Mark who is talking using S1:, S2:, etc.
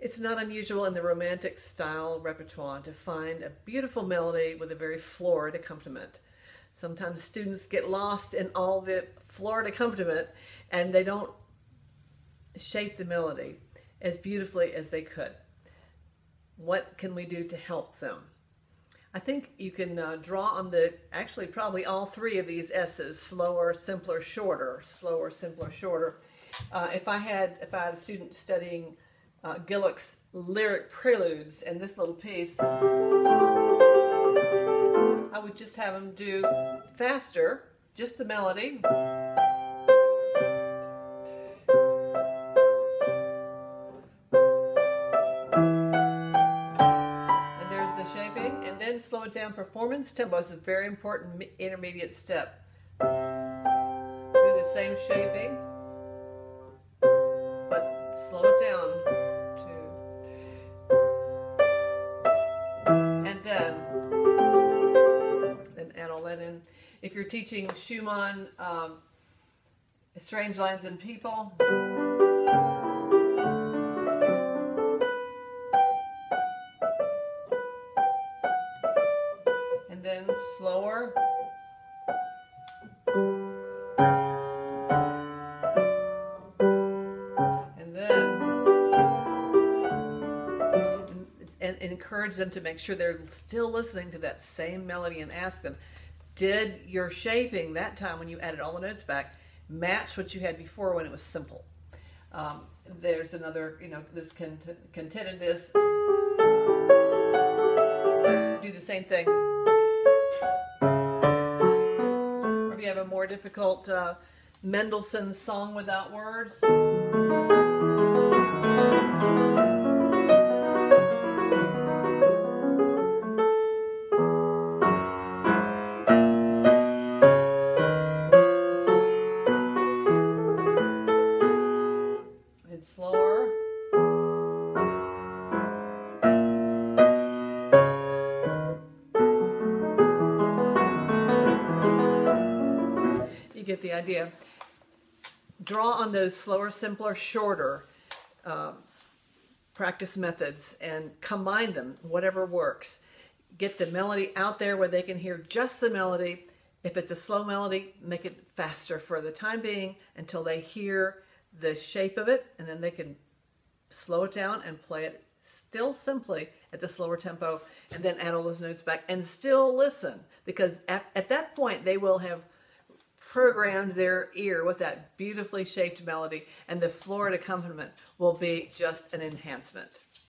S1: It's not unusual in the romantic style repertoire to find a beautiful melody with a very florid accompaniment. Sometimes students get lost in all the florid accompaniment and they don't shape the melody as beautifully as they could. What can we do to help them? I think you can draw on actually probably all three of these S's: slower, simpler, shorter. Slower, simpler, shorter. If I had a student studying Gillick's lyric preludes and this little piece, I would just have them do faster, just the melody. And there's the shaping, and then slow it down. Performance tempo is a very important intermediate step. Do the same shaping, but slow it down. Then add all that in. If you're teaching Schumann, Strange Lines and People, and then slower, and then and encourage them to make sure they're still listening to that same melody and ask them, did your shaping that time when you added all the notes back match what you had before when it was simple? There's another, this contentedness. Do the same thing. Or if you have a more difficult Mendelssohn Song Without Words, slower. You get the idea. Draw on those slower, simpler, shorter practice methods and combine them, whatever works. Get the melody out there where they can hear just the melody. If it's a slow melody, make it faster for the time being until they hear the shape of it, and then they can slow it down and play it still simply at the slower tempo, and then add all those notes back and still listen, because at that point they will have programmed their ear with that beautifully shaped melody, and the florid accompaniment will be just an enhancement.